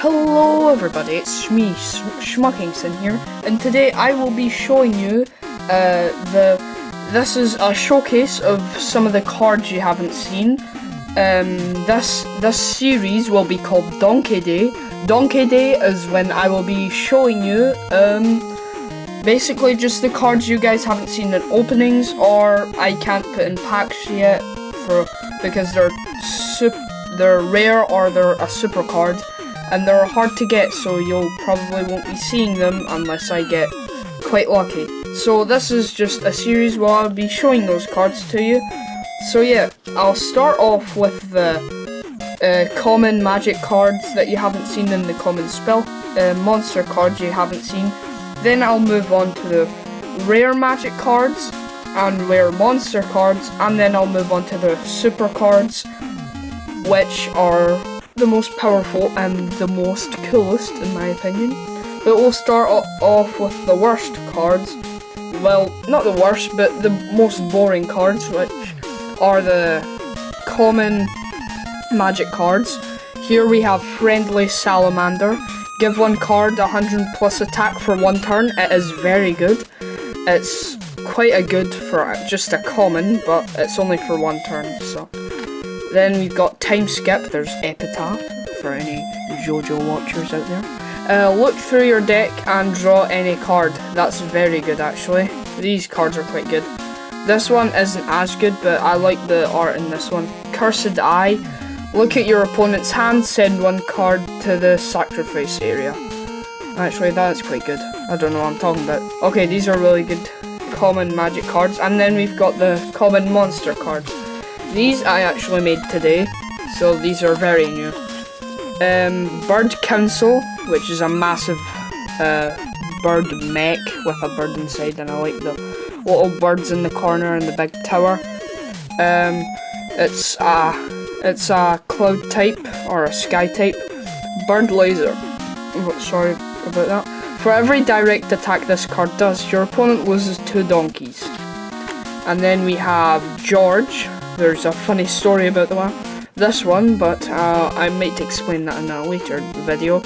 Hello everybody, it's me, Schmuckingson here, and today I will be showing you this is a showcase of some of the cards you haven't seen. This series will be called Donkey Day. Donkey Day is when I will be showing you basically just the cards you guys haven't seen in openings, or I can't put in packs yet because they're rare or they're a super card. And they're hard to get, so you'll probably won't be seeing them unless I get quite lucky. So this is just a series where I'll be showing those cards to you. So yeah, I'll start off with the common magic cards that you haven't seen in the common spell, monster cards you haven't seen. Then I'll move on to the rare magic cards and rare monster cards, and then I'll move on to the super cards, which are the most powerful and the most coolest in my opinion. But we'll start off with the worst cards. Well, not the worst, but the most boring cards, which are the common magic cards. Here we have Friendly Salamander. Give one card 100 plus attack for one turn. It is very good. It's quite a good for just a common, but it's only for one turn, so. Then we've got Time Skip. There's Epitaph for any JoJo watchers out there. Look through your deck and draw any card. That's very good actually. These cards are quite good. This one isn't as good, but I like the art in this one. Cursed Eye. Look at your opponent's hand, send one card to the sacrifice area. Actually, that's quite good. I don't know what I'm talking about. Okay, these are really good common magic cards. And then we've got the common monster cards. These I actually made today, so these are very new. Bird Council, which is a massive bird mech with a bird inside, and I like the little birds in the corner and the big tower. It's a cloud type or a sky type. Bird Laser. Sorry about that. For every direct attack this card does, your opponent loses 2 donkeys. And then we have George. There's a funny story about this one, but I might explain that in a later video.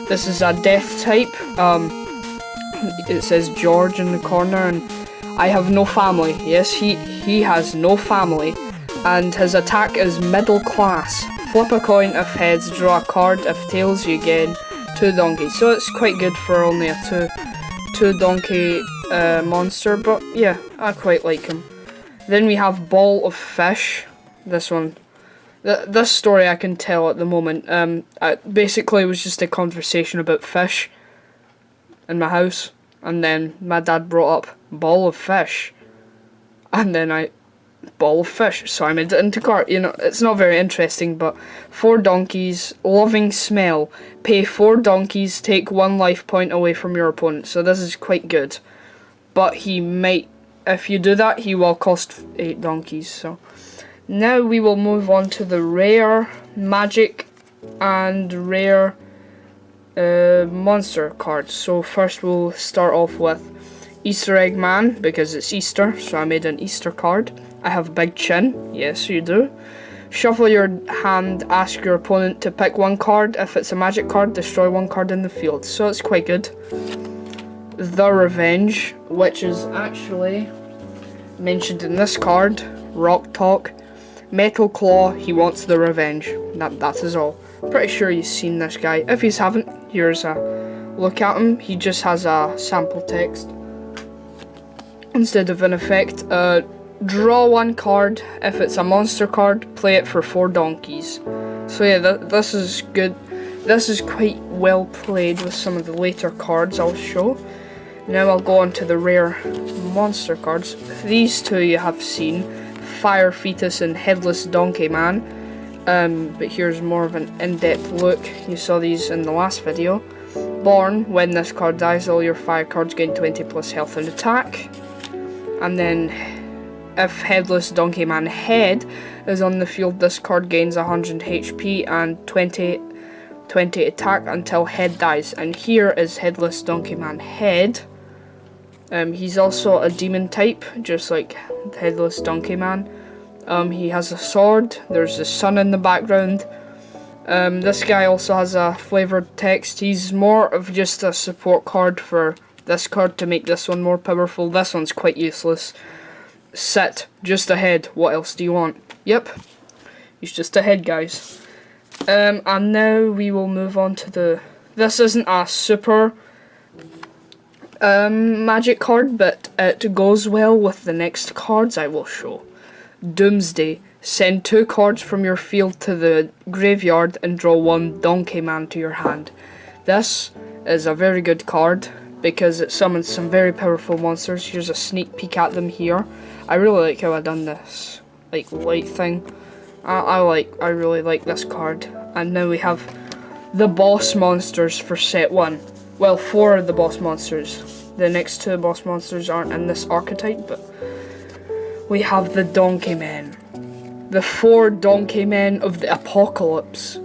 This is a death type. It says George in the corner, and I have no family. Yes, he has no family, and his attack is middle class. Flip a coin if heads, draw a card. If tails, you gain 2 donkeys. So it's quite good for only a two donkey monster, but yeah, I quite like him. Then we have Ball of Fish. This one. This story I can tell at the moment. Basically it was just a conversation about fish in my house. And then my dad brought up Ball of Fish. And then Ball of Fish. So I made it into card. You know, it's not very interesting, but 4 donkeys. Loving Smell. Pay 4 donkeys, take 1 life point away from your opponent. So this is quite good. But he might... If you do that, he will cost 8 donkeys. So now we will move on to the rare magic and rare monster cards. So first we'll start off with Easter Egg Man, because it's Easter, so I made an Easter card. I have Big Chin. Yes, you do. Shuffle your hand, ask your opponent to pick 1 card. If it's a magic card, destroy 1 card in the field. So it's quite good. The Revenge, which is actually mentioned in this card. Rock Talk. Metal Claw, he wants the revenge. That is all. Pretty sure you've seen this guy. If you haven't, here's a look at him. He just has a sample text instead of an effect. Draw 1 card. If it's a monster card, play it for 4 donkeys. So yeah, this is good. This is quite well played with some of the later cards I'll show. Now I'll go on to the rare monster cards. These 2 you have seen, Fire Fetus and Headless Donkey Man. But here's more of an in-depth look. You saw these in the last video. Born, when this card dies, all your fire cards gain 20 plus health and attack. And then if Headless Donkey Man Head is on the field, this card gains 100 HP and 20 attack until Head dies. And here is Headless Donkey Man Head. He's also a demon type, just like Headless Donkey Man. He has a sword, there's the sun in the background, This guy also has a flavored text. He's more of just a support card for this card to make this one more powerful. This one's quite useless. Sit, just ahead. What else do you want? Yep, he's just ahead, guys. And now we will move on to the... This isn't a super magic card, but it goes well with the next cards I will show. Doomsday. Send 2 cards from your field to the graveyard and draw 1 Donkey Man to your hand. This is a very good card because it summons some very powerful monsters. Here's a sneak peek at them here. I really like how I done this like light thing. I really like this card. And now we have the boss monsters for set 1. Well, 4 of the boss monsters. The next 2 boss monsters aren't in this archetype, but we have the Donkey Men. The 4 Donkey Men of the Apocalypse.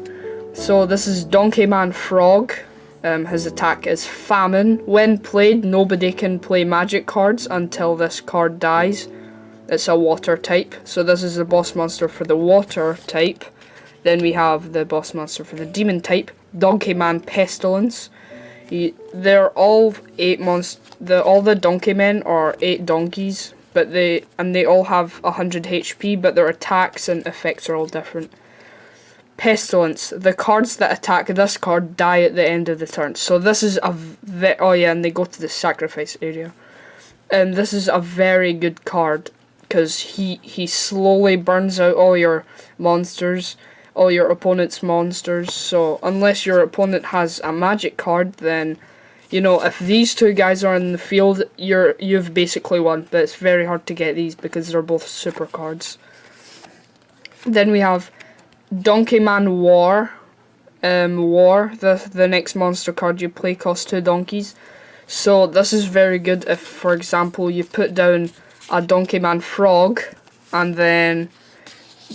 So this is Donkey Man Frog. His attack is Famine. When played, nobody can play magic cards until this card dies. It's a water type. So this is the boss monster for the water type. Then we have the boss monster for the demon type, Donkey Man Pestilence. They're all 8 monsters. All the Donkey Men are 8 donkeys. But they all have 100 HP, but their attacks and effects are all different. Pestilence. The cards that attack this card die at the end of the turn. So this is a oh yeah, and they go to the sacrifice area. And this is a very good card because he slowly burns out all your monsters, all your opponent's monsters. So unless your opponent has a magic card, then you know, if these 2 guys are in the field, you've basically won. But it's very hard to get these because they're both super cards. Then we have Donkey Man War. The next monster card you play costs 2 donkeys. So this is very good if, for example, you put down a Donkey Man Frog, and then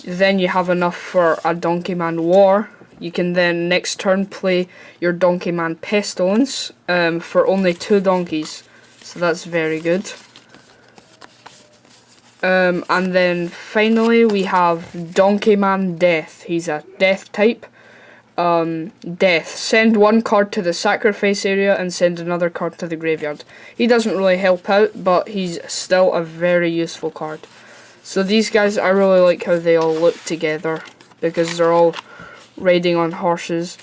you have enough for a Donkey Man War. You can then next turn play your Donkey Man Pestilence for only 2 donkeys. So that's very good. And then finally we have Donkey Man Death. He's a death type. Death. Send 1 card to the sacrifice area and send another card to the graveyard. He doesn't really help out, but he's still a very useful card. So these guys, I really like how they all look together because they're all riding on horses,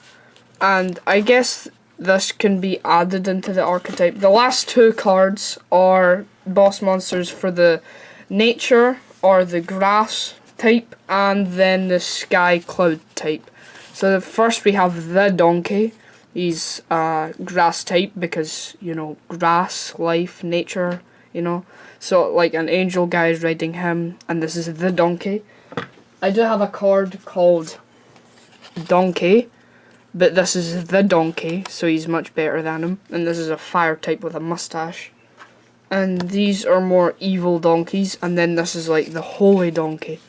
and I guess this can be added into the archetype. The last 2 cards are boss monsters for the nature or the grass type, and then the sky cloud type. So first we have the donkey. He's grass type because, you know, grass, life, nature, you know. So like an angel guy is riding him, and this is the donkey. I do have a card called Donkey, but this is the donkey, so he's much better than him. And this is a fire type with a mustache. And these are more evil donkeys, and then this is like the holy donkey.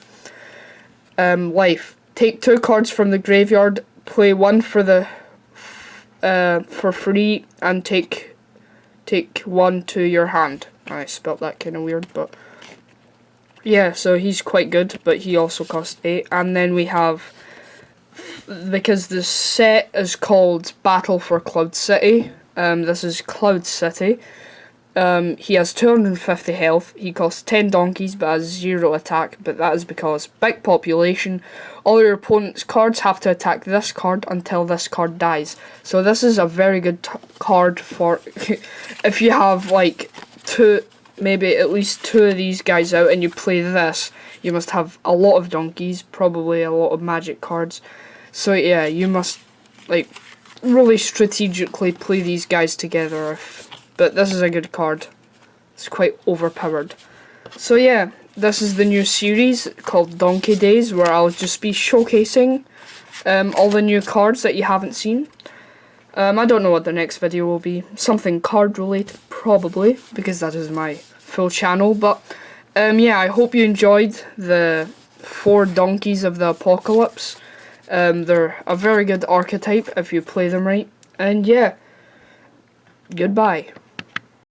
Life. Take 2 cards from the graveyard, play 1 for the for free, and take 1 to your hand. I spelt that kind of weird, but yeah, so he's quite good, but he also costs 8. And then we have, because the set is called Battle for Cloud City, this is Cloud City. He has 250 health, he costs 10 donkeys but has 0 attack, but that is because big population, all your opponent's cards have to attack this card until this card dies. So this is a very good card for if you have like maybe at least 2 of these guys out and you play this, you must have a lot of donkeys, probably a lot of magic cards. So yeah, you must like really strategically play these guys together. But this is a good card. It's quite overpowered. So yeah, this is the new series called Donkey Days, where I'll just be showcasing all the new cards that you haven't seen. I don't know what the next video will be. Something card related, probably, because that is my full channel. But yeah, I hope you enjoyed the 4 donkeys of the Apocalypse. They're a very good archetype if you play them right. And yeah, goodbye.